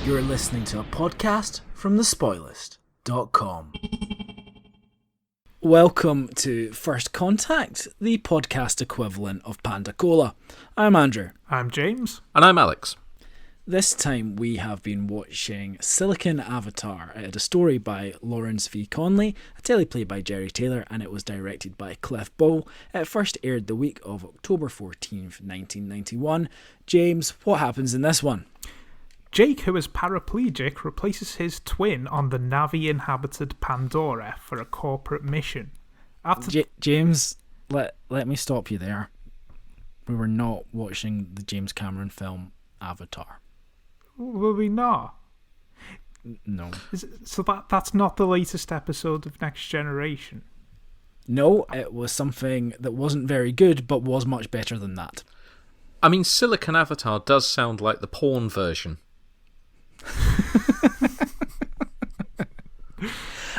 You're listening to a podcast from thespoilist.com. Welcome to First Contact, the podcast equivalent of Panda Cola. I'm Andrew. I'm James. And I'm Alex. This time we have been watching Silicon Avatar. It had a story by Lawrence V. Conley, a teleplay by Jerry Taylor, and it was directed by Cliff Bole. It first aired the week of October 14th, 1991. James, what happens in this one? Jake, who is paraplegic, replaces his twin on the Navi-inhabited Pandora for a corporate mission. James, let me stop you there. We were not watching the James Cameron film Avatar. Were we not? No. So that's not the latest episode of Next Generation? No, it was something that wasn't very good, but was much better than that. I mean, Silicon Avatar does sound like the porn version.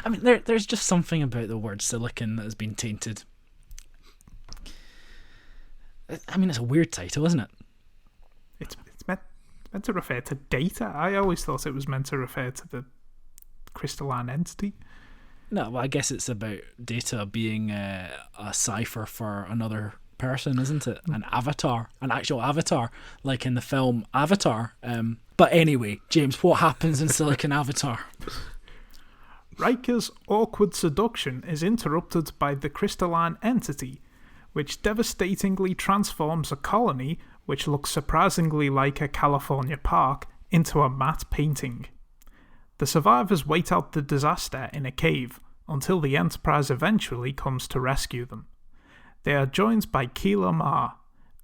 I mean, there's just something about the word silicon that has been tainted. I mean, it's a weird title, isn't it? It's meant to refer to data. I always thought it was meant to refer to the crystalline entity. No, well, I guess it's about data being a cipher for another person, isn't it? An avatar, an actual avatar, like in the film Avatar. But anyway, James, what happens in Silicon Avatar? Riker's awkward seduction is interrupted by the crystalline entity, which devastatingly transforms a colony which looks surprisingly like a California park into a matte painting. The survivors wait out the disaster in a cave until the Enterprise eventually comes to rescue them. They are joined by Keela Ma,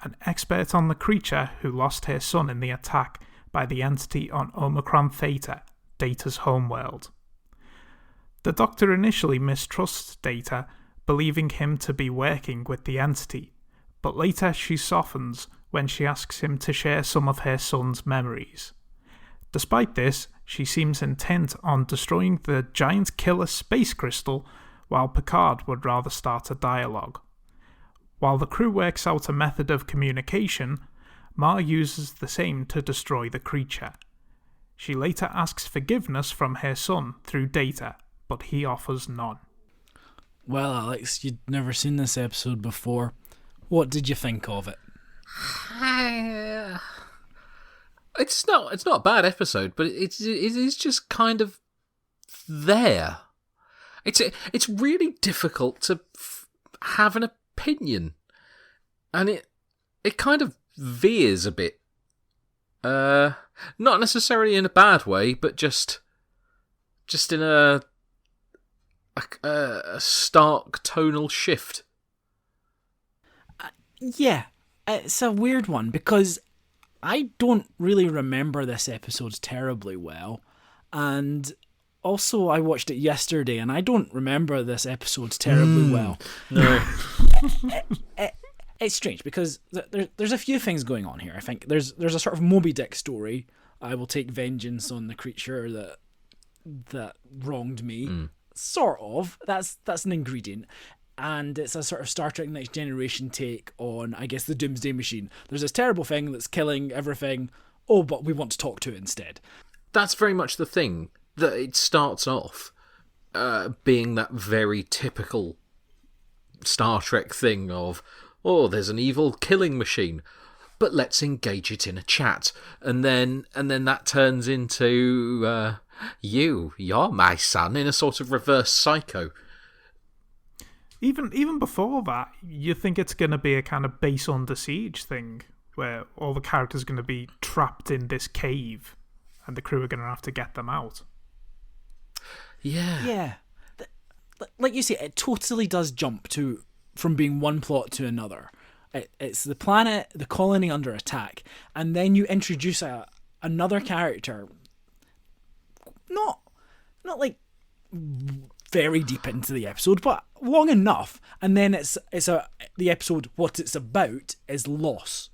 an expert on the creature who lost her son in the attack by the entity on Omicron Theta, Data's homeworld. The Doctor initially mistrusts Data, believing him to be working with the entity, but later she softens when she asks him to share some of her son's memories. Despite this, she seems intent on destroying the giant killer space crystal, while Picard would rather start a dialogue. While the crew works out a method of communication, Ma uses the same to destroy the creature. She later asks forgiveness from her son through Data, but he offers none. Well, Alex, you'd never seen this episode before. What did you think of it? It's not a bad episode, but it is just kind of there. It's really difficult to have an opinion, and it kind of veers a bit. Not necessarily in a bad way, but just in a stark tonal shift. Yeah, it's a weird one because I don't really remember this episode terribly well, and also I watched it yesterday and I don't remember this episode terribly well. No. It's strange because there's a few things going on here. I think there's a sort of Moby Dick story. I will take vengeance on the creature that wronged me. Sort of. That's an ingredient. And it's a sort of Star Trek Next Generation take on, I guess, the Doomsday Machine. There's this terrible thing that's killing everything. Oh, but we want to talk to it instead. That's very much the thing, that it starts off being that very typical Star Trek thing of, oh, there's an evil killing machine, but let's engage it in a chat. And then that turns into, you're my son, in a sort of reverse Psycho. Even before that, you think it's going to be a kind of base under siege thing, where all the characters are going to be trapped in this cave, and the crew are going to have to get them out. Yeah. Yeah. Like you say, it totally does jump from being one plot to another. It's the planet, the colony under attack, and then you introduce another character, not like very deep into the episode, but long enough, and then the episode, what it's about is loss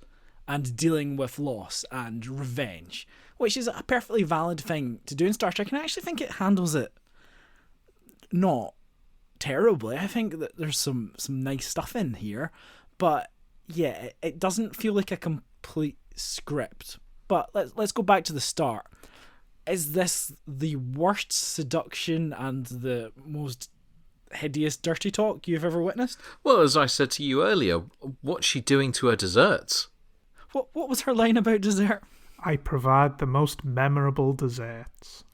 and dealing with loss and revenge, which is a perfectly valid thing to do in Star Trek, and I actually think it handles it not terribly. I think that there's some nice stuff in here, but yeah, it doesn't feel like a complete script. But let's go back to the start. is this the worst seduction and the most hideous dirty talk you've ever witnessed? Well, as I said to you earlier, what's she doing to her desserts? What was her line about dessert? I provide the most memorable desserts.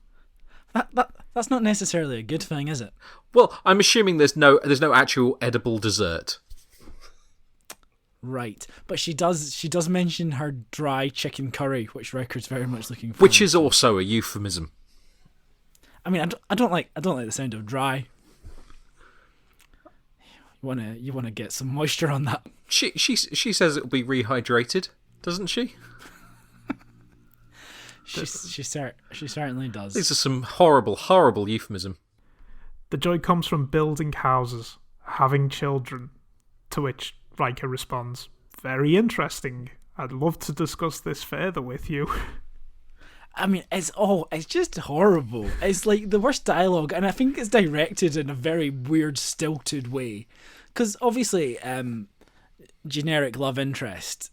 That's not necessarily a good thing, is it? Well, I'm assuming there's no actual edible dessert. Right, but she does mention her dry chicken curry, which Riker's very much looking for. Which is also a euphemism. I mean, I don't like the sound of dry. You wanna get some moisture on that. She says it'll be rehydrated, doesn't she? She certainly does. These are some horrible euphemism. The joy comes from building houses, having children, to which Riker responds, very interesting. I'd love to discuss this further with you. I mean, it's just horrible. It's like the worst dialogue, and I think it's directed in a very weird, stilted way. Because obviously, generic love interest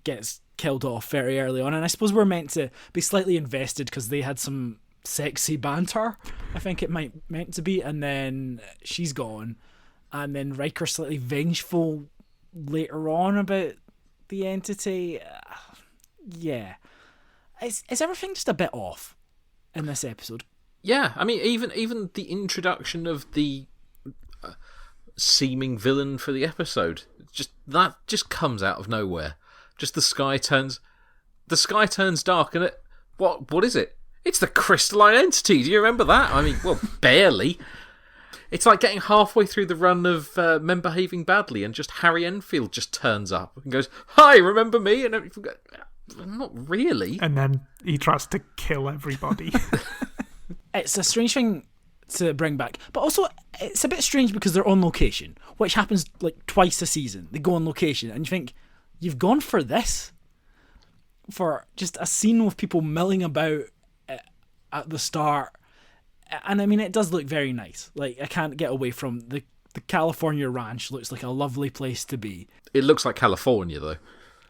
gets killed off very early on, and I suppose we're meant to be slightly invested because they had some sexy banter, I think it meant to be, and then she's gone, and then Riker's slightly vengeful later on about the entity. Yeah. Is everything just a bit off in this episode? Yeah, I mean, even the introduction of the seeming villain for the episode, just comes out of nowhere. Just the sky turns dark, and what is it? It's the crystalline entity. Do you remember that? I mean, well, barely. It's like getting halfway through the run of Men Behaving Badly, and just Harry Enfield just turns up and goes, "Hi, remember me?" And everything. Not really. And then he tries to kill everybody. It's a strange thing to bring back, but also it's a bit strange because they're on location, which happens like twice a season. They go on location, and you think, you've gone for this? For just a scene with people milling about at the start. And I mean, it does look very nice. Like, I can't get away from the California ranch. Looks like a lovely place to be. It looks like California, though.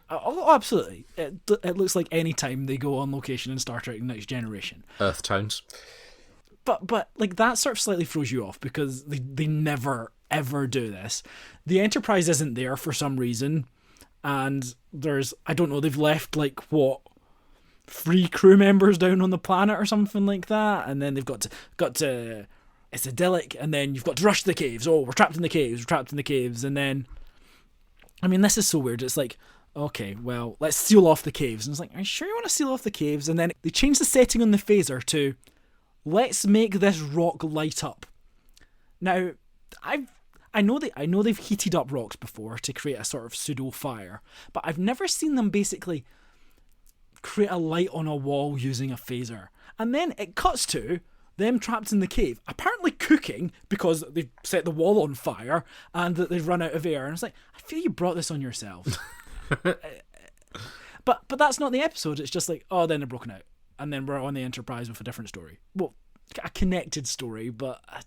Oh, absolutely. It looks like any time they go on location in Star Trek Next Generation. Earth tones. But like, that sort of slightly throws you off because they never, ever do this. The Enterprise isn't there for some reason. And there's, I don't know, they've left like, 3 crew members down on the planet or something like that. And then they've got to it's idyllic. And then you've got to rush to the caves. Oh, we're trapped in the caves. And then, I mean, this is so weird. It's like, okay, well, let's seal off the caves. And it's like, are you sure you want to seal off the caves? And then they change the setting on the phaser to, let's make this rock light up. Now, I know they've heated up rocks before to create a sort of pseudo fire, but I've never seen them basically create a light on a wall using a phaser. And then it cuts to them trapped in the cave, apparently cooking because they've set the wall on fire and that they've run out of air. And it's like, I feel you brought this on yourselves. But that's not the episode. It's just like, oh, then they're broken out, and then we're on the Enterprise with a different story. Well, a connected story, but I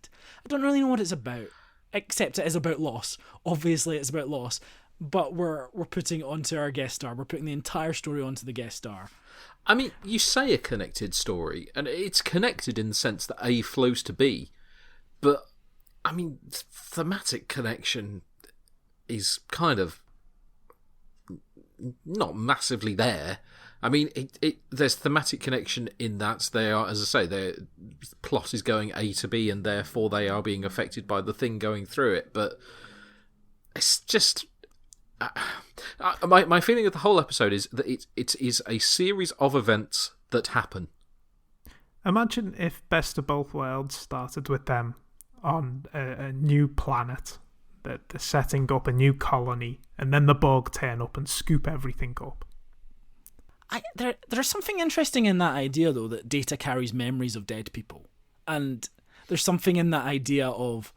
don't really know what it's about. Except it is about loss. Obviously, it's about loss. But we're putting it onto our guest star. We're putting the entire story onto the guest star. I mean, you say a connected story, and it's connected in the sense that A flows to B. But, I mean, thematic connection is kind of not massively there. I mean, there's thematic connection in that they are, as I say, their plot is going A to B, and therefore they are being affected by the thing going through it. But it's just my feeling of the whole episode is that it is a series of events that happen. Imagine if Best of Both Worlds started with them on a new planet, that they're setting up a new colony, and then the Borg turn up and scoop everything up. There's something interesting in that idea, though, that Data carries memories of dead people. And there's something in that idea of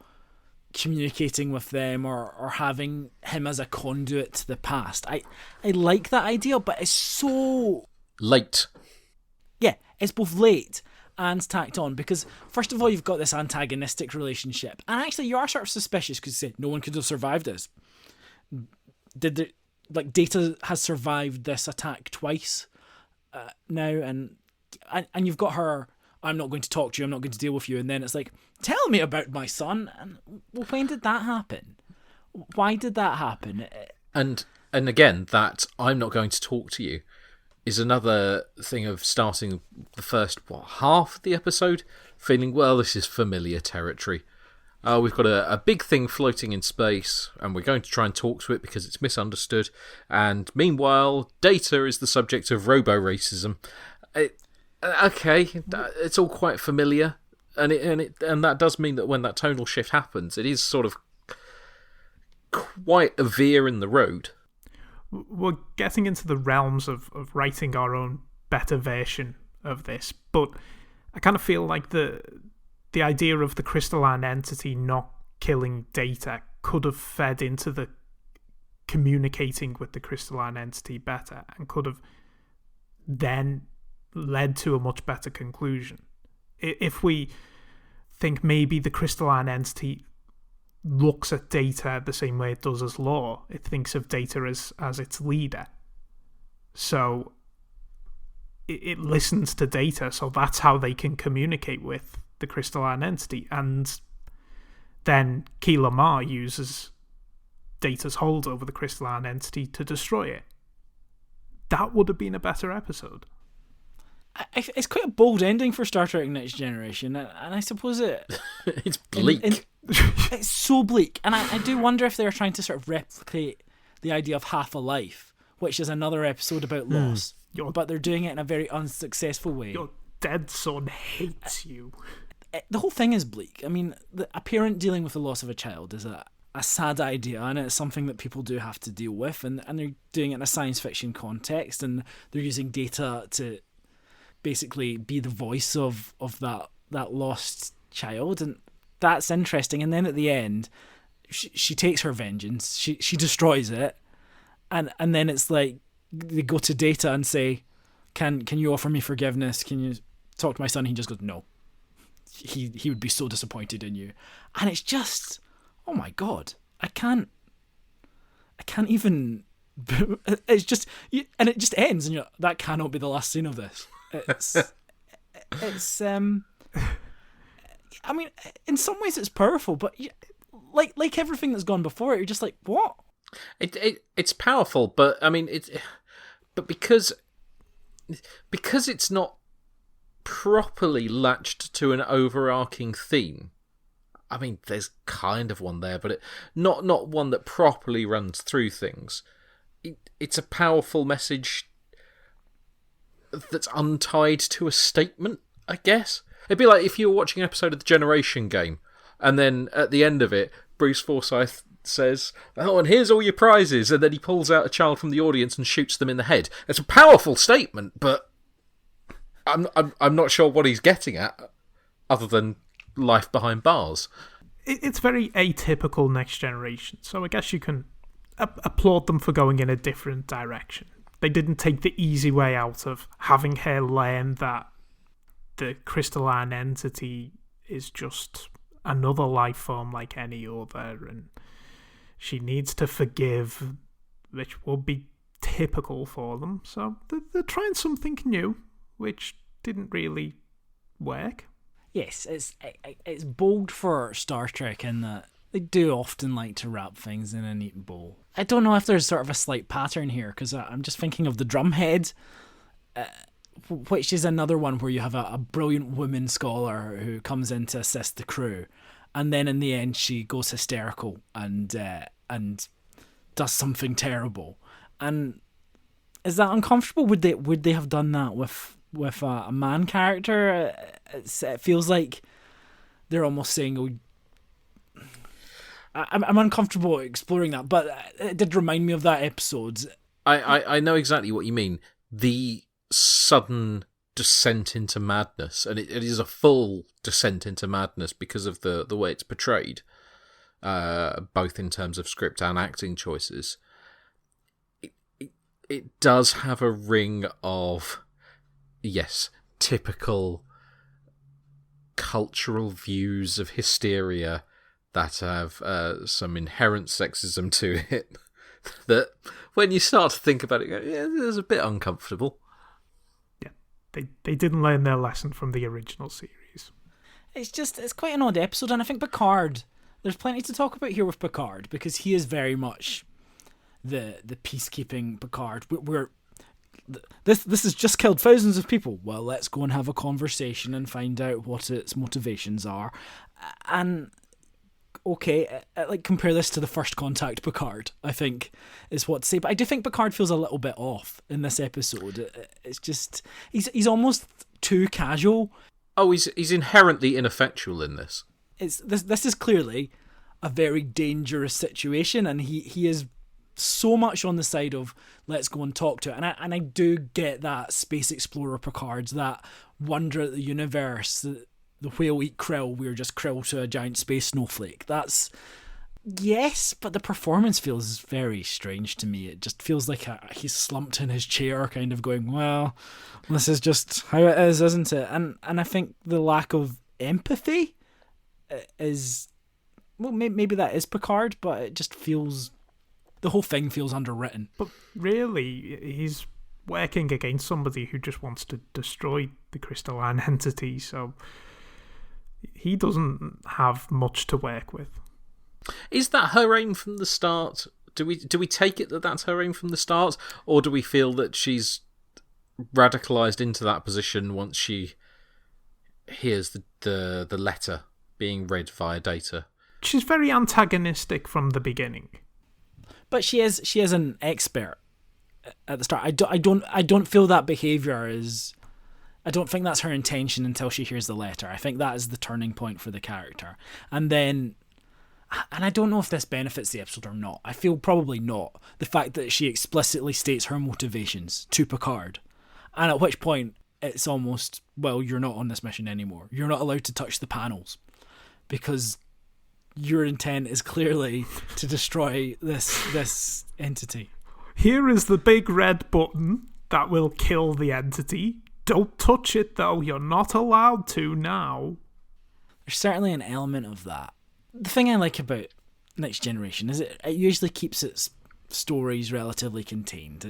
communicating with them or having him as a conduit to the past. I like that idea, but it's so... late. Yeah, it's both late and tacked on, because first of all, you've got this antagonistic relationship. And actually, you are sort of suspicious because you say, no one could have survived this. Data has survived this attack twice now, and and you've got her, I'm not going to talk to you, I'm not going to deal with you, and then it's like, tell me about my son. And well, when did that happen? Why did that happen? And again, that I'm not going to talk to you is another thing of starting the first half of the episode feeling, well, this is familiar territory. We've got a big thing floating in space, and we're going to try and talk to it because it's misunderstood. And meanwhile, Data is the subject of robo-racism. Okay, it's all quite familiar, and that does mean that when that tonal shift happens, it is sort of quite a veer in the road. We're getting into the realms of writing our own better version of this, but I kind of feel like the idea of the crystalline entity not killing Data could have fed into the communicating with the crystalline entity better and could have then led to a much better conclusion. If we think maybe the crystalline entity looks at Data the same way it does as Law, it thinks of Data as its leader. So it listens to Data, so that's how they can communicate with the crystalline entity. And then Keela Ma uses Data's hold over the crystalline entity to destroy it. That would have been a better episode. It's quite a bold ending for Star Trek Next Generation, and I suppose it's bleak. It's so bleak, and I do wonder if they're trying to sort of replicate the idea of Half a Life, which is another episode about loss, but they're doing it in a very unsuccessful way. Your dead son hates you. The whole thing is bleak. I mean, a parent dealing with the loss of a child is a sad idea, and it's something that people do have to deal with, and they're doing it in a science fiction context, and they're using Data to basically be the voice of that lost child, and that's interesting. And then at the end, she takes her vengeance, she destroys it, and then it's like they go to Data and say, can you offer me forgiveness, can you talk to my son? He just goes, no. He would be so disappointed in you. And it's just, oh my god, I can't even, it's just, and it just ends, and you're like, that cannot be the last scene of this. It's I mean, in some ways it's powerful, but like everything that's gone before it, you're just like, what? It's powerful, but I mean, but because it's not properly latched to an overarching theme. I mean, there's kind of one there, but not one that properly runs through things. It's a powerful message that's untied to a statement, I guess. It'd be like if you were watching an episode of The Generation Game, and then at the end of it, Bruce Forsyth says, oh, and here's all your prizes, and then he pulls out a child from the audience and shoots them in the head. It's a powerful statement, but I'm not sure what he's getting at, other than life behind bars. It's very atypical Next Generation, so I guess you can applaud them for going in a different direction. They didn't take the easy way out of having her learn that the crystalline entity is just another life form like any other, and she needs to forgive, which will be typical for them. So they're trying something new, which didn't really work. Yes, it's bold for Star Trek in that they do often like to wrap things in a neat bow. I don't know if there's sort of a slight pattern here, because I'm just thinking of the Drumhead, which is another one where you have a brilliant woman scholar who comes in to assist the crew, and then in the end she goes hysterical and does something terrible. And is that uncomfortable? Would they have done that with a man character? It feels like they're almost saying, "Oh." I'm uncomfortable exploring that, but it did remind me of that episode. I know exactly what you mean. The sudden descent into madness, and it is a full descent into madness because of the way it's portrayed, both in terms of script and acting choices. It does have a ring of, yes, typical cultural views of hysteria that have some inherent sexism to it, that when you start to think about it, you go, yeah, it's a bit uncomfortable. Yeah. They didn't learn their lesson from the original series. It's quite an odd episode, and I think Picard, there's plenty to talk about here with Picard, because he is very much the peacekeeping Picard. This has just killed thousands of people. Well, let's go and have a conversation and find out what its motivations are. And okay, like compare this to the First Contact Picard, I think is what to say. But I do think Picard feels a little bit off in this episode. It's just he's almost too casual. Oh, he's inherently ineffectual in this. This is clearly a very dangerous situation, and he is so much on the side of let's go and talk to it. And I do get that space explorer Picard, that wonder at the universe, the whale eat krill, we're just krill to a giant space snowflake. That's, yes, but the performance feels very strange to me. It just feels like he's slumped in his chair, kind of going, well, this is just how it is, isn't it? And I think the lack of empathy is, well, maybe that is Picard, but it just feels, the whole thing feels underwritten. But really, he's working against somebody who just wants to destroy the crystalline entity, so he doesn't have much to work with. Is that her aim from the start? Do we take it that that's her aim from the start, or do we feel that she's radicalized into that position once she hears the letter being read via Data? She's very antagonistic from the beginning, but she is an expert at the start. I don't feel that behavior is. I don't think that's her intention until she hears the letter. I think that is the turning point for the character. And I don't know if this benefits the episode or not. I feel probably not. The fact that she explicitly states her motivations to Picard. And at which point, it's almost, well, you're not on this mission anymore. You're not allowed to touch the panels. Because your intent is clearly to destroy this entity. Here is the big red button that will kill the entity. Don't touch it, though. You're not allowed to now. There's certainly an element of that. The thing I like about Next Generation is it usually keeps its stories relatively contained.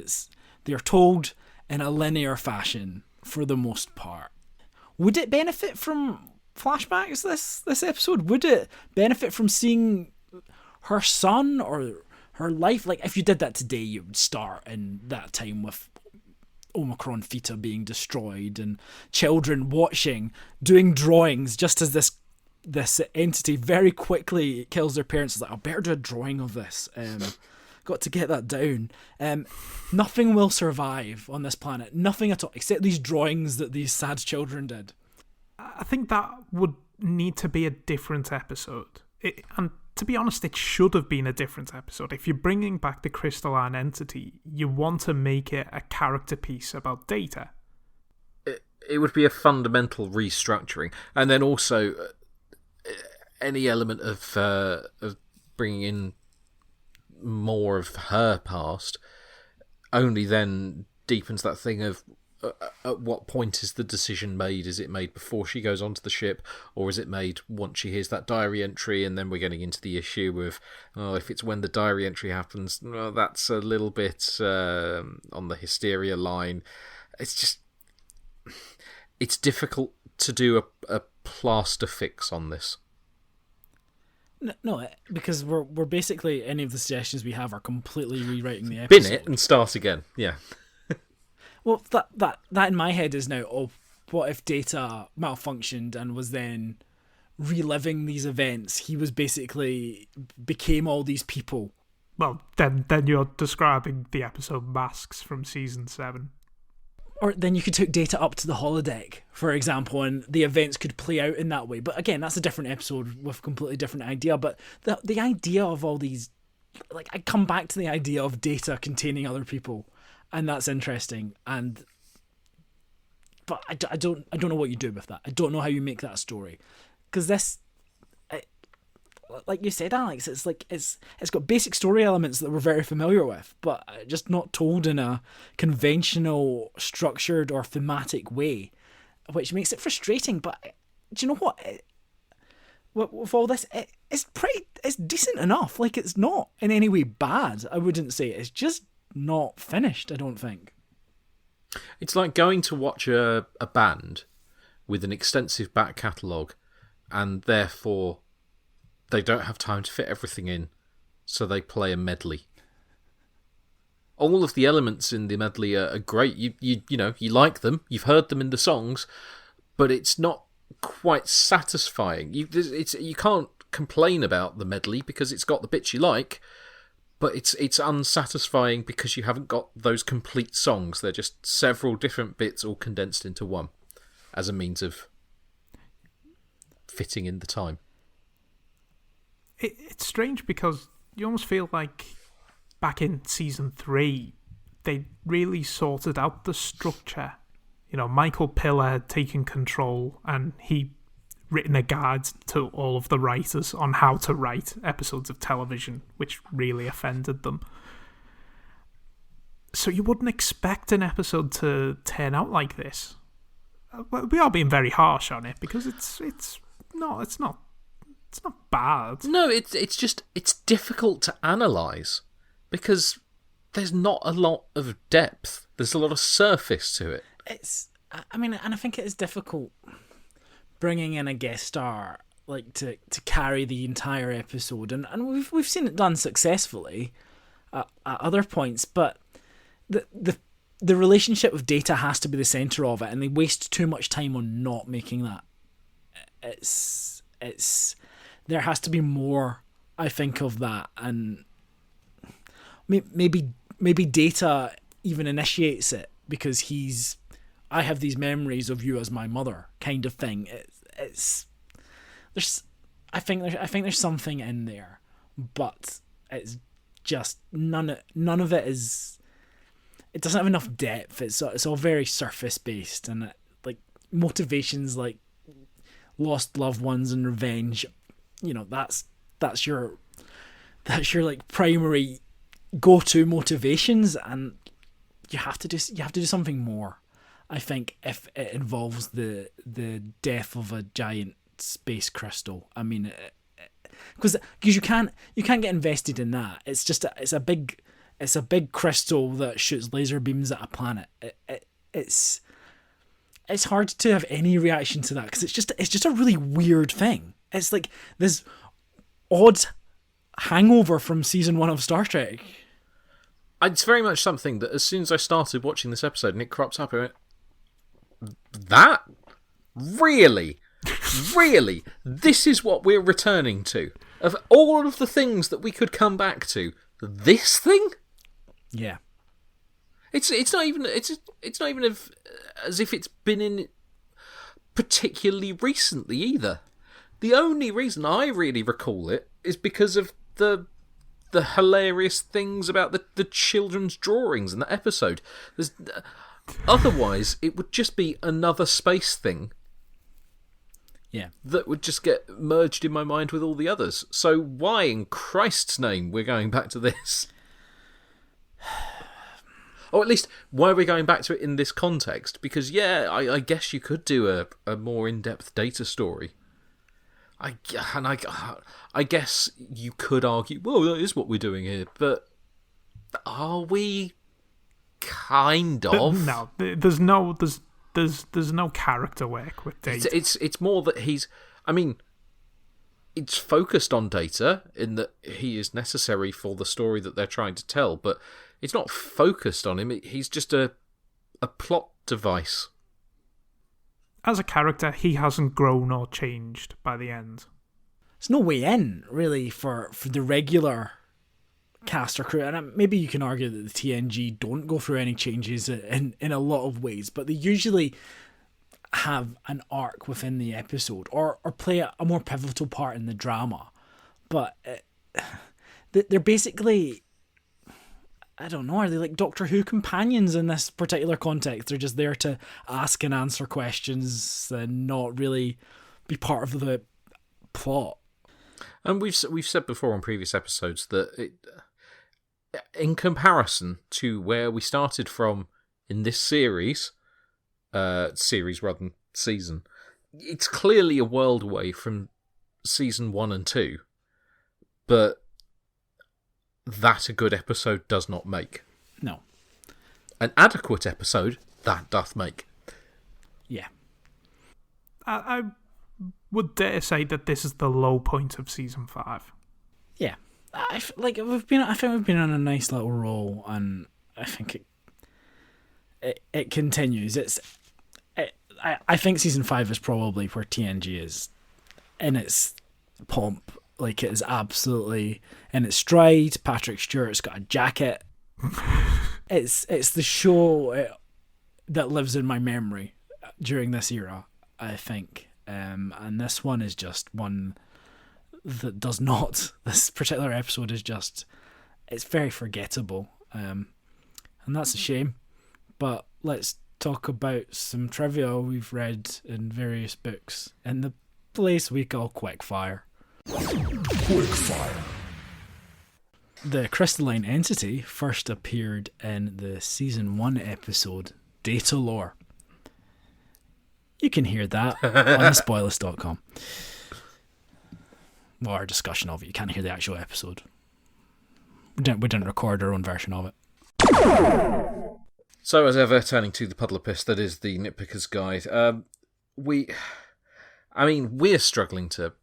They're told in a linear fashion for the most part. Would it benefit from flashbacks, this episode? Would it benefit from seeing her son or her life? Like, if you did that today, you would start in that time with Omicron Theta being destroyed and children watching, doing drawings just as this entity very quickly kills their parents. It's like, I better do a drawing of this. Got to get that down. Nothing will survive on this planet. Nothing at all, except these drawings that these sad children did. I think that would need to be a different episode. And to be honest, it should have been a different episode. If you're bringing back the crystalline entity, you want to make it a character piece about Data. It would be a fundamental restructuring. And then also, any element of bringing in more of her past only then deepens that thing of at what point is the decision made? Is it made before she goes onto the ship, or is it made once she hears that diary entry? And then we're getting into the issue of, if it's when the diary entry happens, well, that's a little bit on the hysteria line. It's just, it's difficult to do a plaster fix on this. No, because we're basically, any of the suggestions we have are completely rewriting the episode. Bin it and start again, yeah. Well, that in my head is now, what if Data malfunctioned and was then reliving these events? He was basically became all these people. Well, then you're describing the episode Masks from season 7. Or then you could take Data up to the holodeck, for example, and the events could play out in that way. But again, that's a different episode with a completely different idea. But the idea of all these, like, I come back to the idea of Data containing other people. And that's interesting, but I don't know what you do with that. I don't know how you make that a story, because this, like you said, Alex, it's like it's got basic story elements that we're very familiar with, but just not told in a conventional, structured or thematic way, which makes it frustrating. But do you know what? With all this, it's decent enough. Like, it's not in any way bad. I wouldn't say it's just not finished, I don't think. It's like going to watch a band with an extensive back catalogue, and therefore they don't have time to fit everything in, so they play a medley. All of the elements in the medley are great. You know, you like them, you've heard them in the songs, but it's not quite satisfying. You can't complain about the medley because it's got the bits you like, but it's unsatisfying because you haven't got those complete songs. They're just several different bits all condensed into one as a means of fitting in the time. It's strange because you almost feel like back in season 3, they really sorted out the structure. You know, Michael Piller had taken control and he written a guide to all of the writers on how to write episodes of television, which really offended them. So you wouldn't expect an episode to turn out like this. We are being very harsh on it because it's not bad. No, it's just difficult to analyse because there's not a lot of depth. There's a lot of surface to it. And I think it is difficult bringing in a guest star like to carry the entire episode, and we've seen it done successfully at other points, but the relationship with Data has to be the centre of it, and they waste too much time on not making that. It's there has to be more, I think, of that, and maybe Data even initiates it because I have these memories of you as my mother, kind of thing. I think there's something in there, but it's just none of it is. It doesn't have enough depth. It's all very surface based, and like motivations like lost loved ones and revenge. You know, that's your like primary go-to motivations, and you have to do something more. I think if it involves the death of a giant space crystal. I mean, because you can't get invested in that. It's just it's a big crystal that shoots laser beams at a planet. It's hard to have any reaction to that because it's just a really weird thing. It's like this odd hangover from season 1 of Star Trek. It's very much something that as soon as I started watching this episode and it crops up, I went, that? Really? Really? This is what we're returning to? Of all of the things that we could come back to, this thing? Yeah. It's not even as if it's been in particularly recently either. The only reason I really recall it is because of the hilarious things about the children's drawings in that episode. Otherwise, it would just be another space thing. Yeah. That would just get merged in my mind with all the others. So why, in Christ's name, we're going back to this? Or at least, why are we going back to it in this context? Because, yeah, I guess you could do a more in-depth Data story. I guess you could argue, well, that is what we're doing here, but are we? Kind of. No, there's no character work with Data. It's more that he's. I mean, it's focused on Data in that he is necessary for the story that they're trying to tell, but it's not focused on him. He's just a plot device. As a character, he hasn't grown or changed by the end. There's no way in, really, for the regular cast or crew, and maybe you can argue that the TNG don't go through any changes in a lot of ways, but they usually have an arc within the episode or play a more pivotal part in the drama. But they're basically, I don't know, are they like Doctor Who companions in this particular context? They're just there to ask and answer questions and not really be part of the plot. And we've said before on previous episodes that in comparison to where we started from in this series rather than season, it's clearly a world away from season 1 and 2, but that a good episode does not make. No. An adequate episode that doth make. Yeah. I would dare say that this is the low point of season 5. Yeah. I think we've been on a nice little roll, and I think it continues. I think season 5 is probably where TNG is in its pomp. Like, it is absolutely in its stride. Patrick Stewart's got a jacket. It's the show that lives in my memory during this era, I think. And this one is just one that does not. This particular episode is just, it's very forgettable. And that's a shame. But let's talk about some trivia we've read in various books in the place we call Quickfire. Quickfire. The crystalline entity first appeared in the season 1 episode Data Lore. You can hear that on thespoilers.com. Well, our discussion of it. You can't hear the actual episode. We didn't record our own version of it. So, as ever, turning to the puddle of piss that is the Nitpicker's Guide. We're struggling to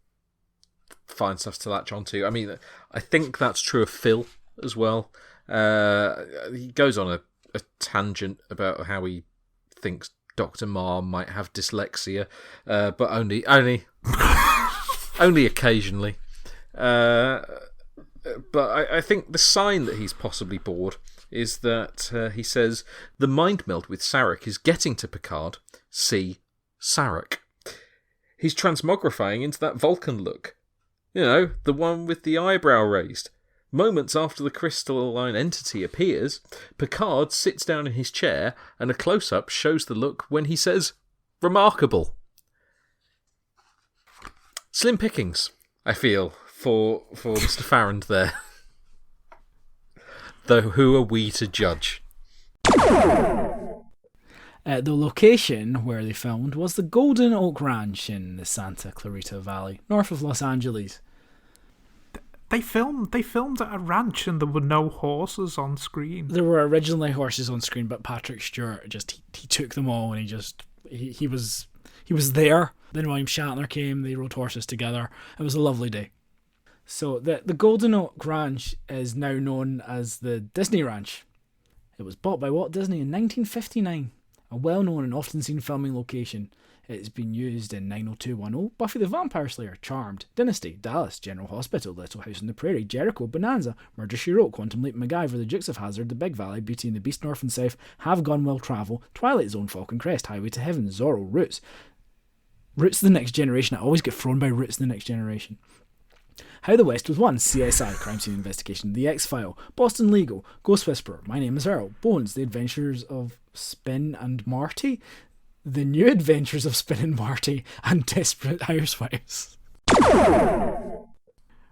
find stuff to latch onto. I mean, I think that's true of Phil as well. He goes on a tangent about how he thinks Dr. Ma might have dyslexia, but only only occasionally. But I think the sign that he's possibly bored is that he says, the mind meld with Sarek is getting to Picard. See Sarek. He's transmogrifying into that Vulcan look. You know, the one with the eyebrow raised. Moments after the crystalline entity appears, Picard sits down in his chair and a close-up shows the look when he says, remarkable. Slim pickings, I feel, for Mr. Farrand there. Though who are we to judge? The location where they filmed was the Golden Oak Ranch in the Santa Clarita Valley, north of Los Angeles. They filmed at a ranch and there were no horses on screen. There were originally horses on screen, but Patrick Stewart he took them all, and he was there. Then William Shatner came, they rode horses together. It was a lovely day. So the Golden Oak Ranch is now known as the Disney Ranch. It was bought by Walt Disney in 1959, a well-known and often seen filming location. It's been used in 90210, Buffy the Vampire Slayer, Charmed, Dynasty, Dallas, General Hospital, Little House on the Prairie, Jericho, Bonanza, Murder, She Wrote, Quantum Leap, MacGyver, The Dukes of Hazzard, The Big Valley, Beauty and the Beast, North and South, Have Gone Will Travel, Twilight Zone, Falcon Crest, Highway to Heaven, Zorro, Roots. Roots the Next Generation. I always get thrown by Roots the Next Generation. How the West Was Won, CSI, Crime Scene Investigation, The X-File, Boston Legal, Ghost Whisperer, My Name is Earl, Bones, The Adventures of Spin and Marty, The New Adventures of Spin and Marty, and Desperate Housewives.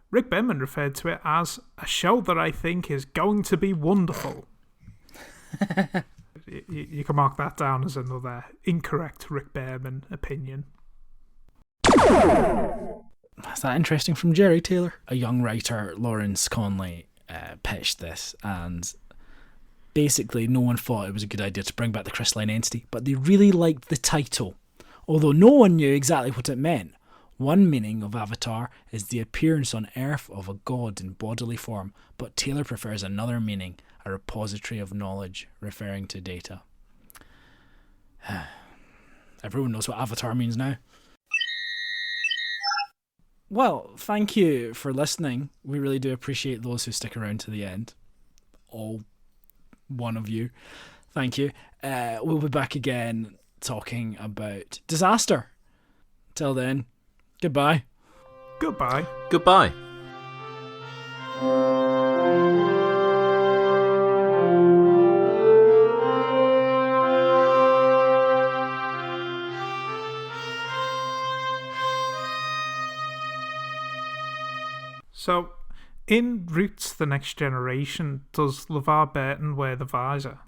Rick Berman referred to it as a show that I think is going to be wonderful. You can mark that down as another incorrect Rick Berman opinion. Is that interesting from Jerry Taylor? A young writer, Lawrence Conley, pitched this, and basically no one thought it was a good idea to bring back the crystalline entity, but they really liked the title, although no one knew exactly what it meant. One meaning of Avatar is the appearance on Earth of a god in bodily form, but Taylor prefers another meaning, a repository of knowledge, referring to data. Everyone knows what Avatar means now. Well, thank you for listening. We really do appreciate those who stick around to the end. All one of you. Thank you. We'll be back again talking about disaster. Till then, goodbye. Goodbye. Goodbye. So, in Roots the Next Generation, does LeVar Burton wear the visor?